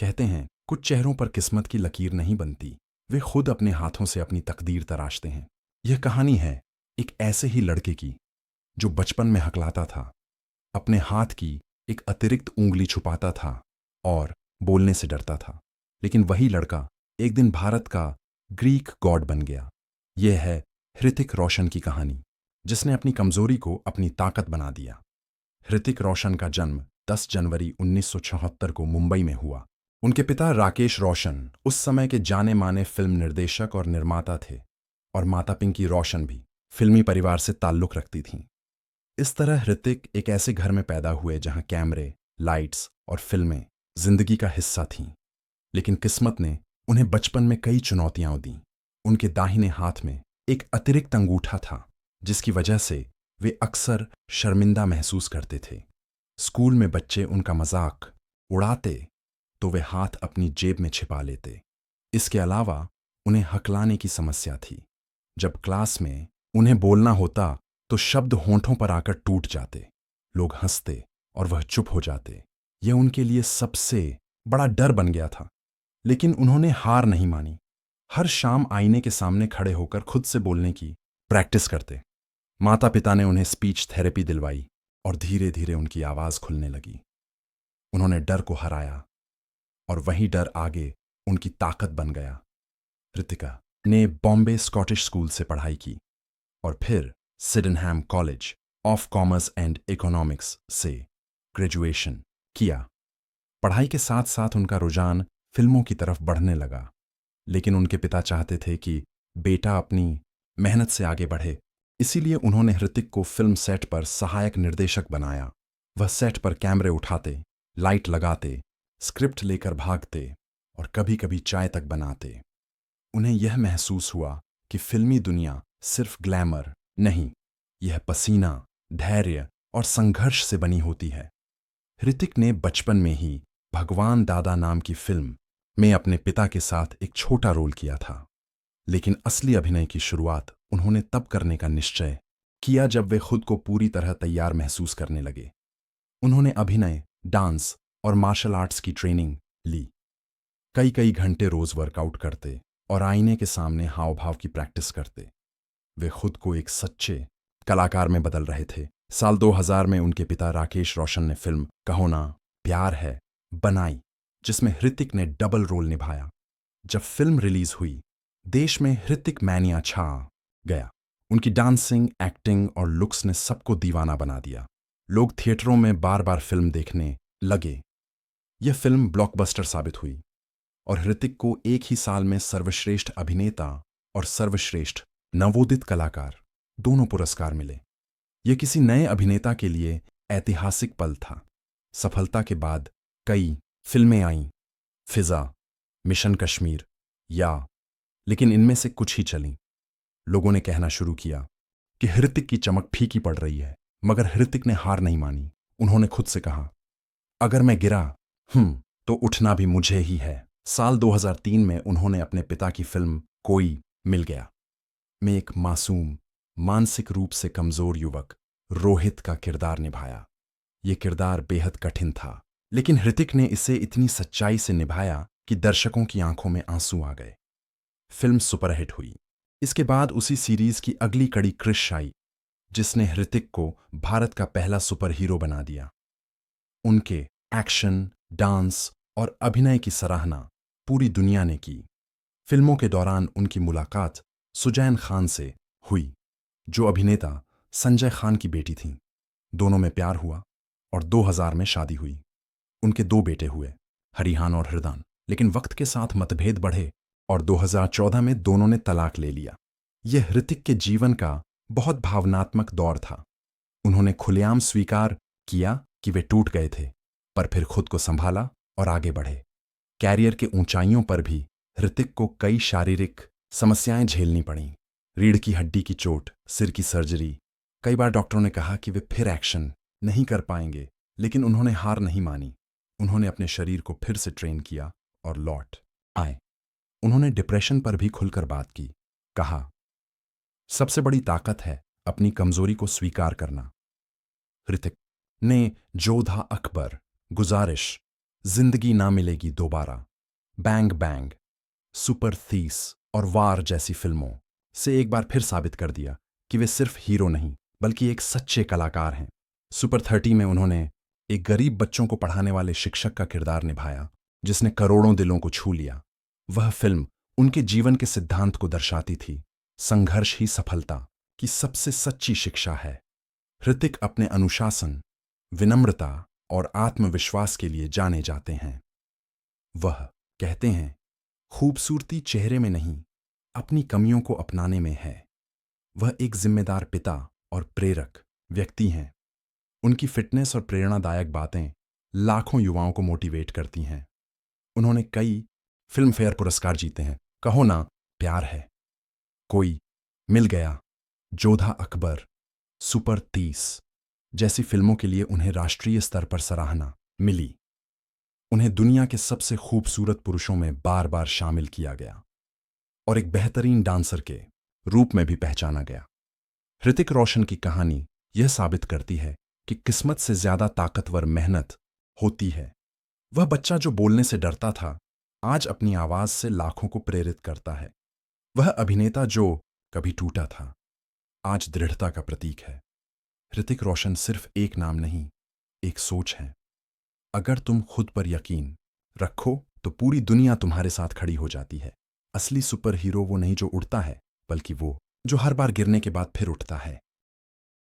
कहते हैं कुछ चेहरों पर किस्मत की लकीर नहीं बनती, वे खुद अपने हाथों से अपनी तकदीर तराशते हैं। यह कहानी है एक ऐसे ही लड़के की जो बचपन में हकलाता था, अपने हाथ की एक अतिरिक्त उंगली छुपाता था और बोलने से डरता था। लेकिन वही लड़का एक दिन भारत का ग्रीक गॉड बन गया। यह है ऋतिक रोशन की कहानी, जिसने अपनी कमजोरी को अपनी ताकत बना दिया। ऋतिक रोशन का जन्म 10 जनवरी 1974 को मुंबई में हुआ। उनके पिता राकेश रोशन उस समय के जाने माने फिल्म निर्देशक और निर्माता थे, और माता पिंकी रोशन भी फिल्मी परिवार से ताल्लुक रखती थीं। इस तरह ऋतिक एक ऐसे घर में पैदा हुए जहां कैमरे, लाइट्स और फिल्में जिंदगी का हिस्सा थीं। लेकिन किस्मत ने उन्हें बचपन में कई चुनौतियां दीं। उनके दाहिने हाथ में एक अतिरिक्त अंगूठा था, जिसकी वजह से वे अक्सर शर्मिंदा महसूस करते थे। स्कूल में बच्चे उनका मजाक उड़ाते तो वे हाथ अपनी जेब में छिपा लेते। इसके अलावा उन्हें हकलाने की समस्या थी। जब क्लास में उन्हें बोलना होता तो शब्द होंठों पर आकर टूट जाते, लोग हंसते और वह चुप हो जाते। यह उनके लिए सबसे बड़ा डर बन गया था। लेकिन उन्होंने हार नहीं मानी। हर शाम आईने के सामने खड़े होकर खुद से बोलने की प्रैक्टिस करते। माता पिता ने उन्हें स्पीच थेरेपी दिलवाई और धीरे धीरे उनकी आवाज खुलने लगी। उन्होंने डर को हराया और वही डर आगे उनकी ताकत बन गया। ऋतिका ने बॉम्बे स्कॉटिश स्कूल से पढ़ाई की और फिर Sydenham college of commerce and economics से ग्रेजुएशन किया। पढ़ाई के साथ साथ उनका रुझान फिल्मों की तरफ बढ़ने लगा। लेकिन उनके पिता चाहते थे कि बेटा अपनी मेहनत से आगे बढ़े, इसीलिए उन्होंने ऋतिक को फिल्म सेट पर सहायक निर्देशक बनाया। वह सेट पर कैमरे उठाते, लाइट लगाते, स्क्रिप्ट लेकर भागते और कभी कभी चाय तक बनाते। उन्हें यह महसूस हुआ कि फिल्मी दुनिया सिर्फ ग्लैमर नहीं, यह पसीना, धैर्य और संघर्ष से बनी होती है। ऋतिक ने बचपन में ही भगवान दादा नाम की फिल्म में अपने पिता के साथ एक छोटा रोल किया था। लेकिन असली अभिनय की शुरुआत उन्होंने तब करने का निश्चय किया जब वे खुद को पूरी तरह तैयार महसूस करने लगे। उन्होंने अभिनय, डांस और मार्शल आर्ट्स की ट्रेनिंग ली। कई कई घंटे रोज वर्कआउट करते और आईने के सामने हाव भाव की प्रैक्टिस करते। वे खुद को एक सच्चे कलाकार में बदल रहे थे। साल 2000 में उनके पिता राकेश रोशन ने फिल्म कहो ना प्यार है बनाई, जिसमें ऋतिक ने डबल रोल निभाया। जब फिल्म रिलीज हुई, देश में ऋतिक मैनिया छा गया। उनकी डांसिंग, एक्टिंग और लुक्स ने सबको दीवाना बना दिया। लोग थिएटरों में बार बार फिल्म देखने लगे। यह फिल्म ब्लॉकबस्टर साबित हुई और ऋतिक को एक ही साल में सर्वश्रेष्ठ अभिनेता और सर्वश्रेष्ठ नवोदित कलाकार दोनों पुरस्कार मिले। यह किसी नए अभिनेता के लिए ऐतिहासिक पल था। सफलता के बाद कई फिल्में आईं, फिजा, मिशन कश्मीर लेकिन इनमें से कुछ ही चलीं। लोगों ने कहना शुरू किया कि ऋतिक की चमक फीकी पड़ रही है, मगर ऋतिक ने हार नहीं मानी। उन्होंने खुद से कहा, अगर मैं गिरा तो उठना भी मुझे ही है। साल 2003 में उन्होंने अपने पिता की फिल्म कोई मिल गया में एक मासूम, मानसिक रूप से कमजोर युवक रोहित का किरदार निभाया। यह किरदार बेहद कठिन था, लेकिन ऋतिक ने इसे इतनी सच्चाई से निभाया कि दर्शकों की आंखों में आंसू आ गए। फिल्म सुपरहिट हुई। इसके बाद उसी सीरीज की अगली कड़ी क्रिश आई, जिसने ऋतिक को भारत का पहला सुपर हीरो बना दिया। उनके एक्शन, डांस और अभिनय की सराहना पूरी दुनिया ने की। फिल्मों के दौरान उनकी मुलाकात सुजैन खान से हुई, जो अभिनेता संजय खान की बेटी थीं। दोनों में प्यार हुआ और 2000 में शादी हुई। उनके 2 बेटे हुए, हरिहान और हृदान। लेकिन वक्त के साथ मतभेद बढ़े और 2014 में दोनों ने तलाक ले लिया। यह ऋतिक के जीवन का बहुत भावनात्मक दौर था। उन्होंने खुलेआम स्वीकार किया कि वे टूट गए थे, पर फिर खुद को संभाला और आगे बढ़े। कैरियर के ऊंचाइयों पर भी ऋतिक को कई शारीरिक समस्याएं झेलनी पड़ीं। रीढ़ की हड्डी की चोट, सिर की सर्जरी। कई बार डॉक्टरों ने कहा कि वे फिर एक्शन नहीं कर पाएंगे, लेकिन उन्होंने हार नहीं मानी। उन्होंने अपने शरीर को फिर से ट्रेन किया और लौट आए। उन्होंने डिप्रेशन पर भी खुलकर बात की। कहा, सबसे बड़ी ताकत है अपनी कमजोरी को स्वीकार करना। ऋतिक ने जोधा अकबर, गुजारिश, जिंदगी ना मिलेगी दोबारा, बैंग बैंग, सुपर थीस और वार जैसी फिल्मों से एक बार फिर साबित कर दिया कि वे सिर्फ हीरो नहीं बल्कि एक सच्चे कलाकार हैं। सुपर 30 में उन्होंने एक गरीब बच्चों को पढ़ाने वाले शिक्षक का किरदार निभाया जिसने करोड़ों दिलों को छू लिया। वह फिल्म उनके जीवन के सिद्धांत को दर्शाती थी, संघर्ष ही सफलता की सबसे सच्ची शिक्षा है। ऋतिक अपने अनुशासन, विनम्रता और आत्मविश्वास के लिए जाने जाते हैं। वह कहते हैं, खूबसूरती चेहरे में नहीं, अपनी कमियों को अपनाने में है। वह एक जिम्मेदार पिता और प्रेरक व्यक्ति हैं। उनकी फिटनेस और प्रेरणादायक बातें लाखों युवाओं को मोटिवेट करती हैं। उन्होंने कई फिल्म फेयर पुरस्कार जीते हैं। कहो ना, प्यार है, कोई मिल गया, जोधा अकबर, सुपर 30 जैसी फिल्मों के लिए उन्हें राष्ट्रीय स्तर पर सराहना मिली। उन्हें दुनिया के सबसे खूबसूरत पुरुषों में बार बार शामिल किया गया और एक बेहतरीन डांसर के रूप में भी पहचाना गया। ऋतिक रोशन की कहानी यह साबित करती है कि किस्मत से ज्यादा ताकतवर मेहनत होती है। वह बच्चा जो बोलने से डरता था, आज अपनी आवाज से लाखों को प्रेरित करता है। वह अभिनेता जो कभी टूटा था, आज दृढ़ता का प्रतीक है। ऋतिक रोशन सिर्फ एक नाम नहीं, एक सोच है। अगर तुम खुद पर यकीन रखो तो पूरी दुनिया तुम्हारे साथ खड़ी हो जाती है। असली सुपर हीरो वो नहीं जो उड़ता है, बल्कि वो जो हर बार गिरने के बाद फिर उठता है।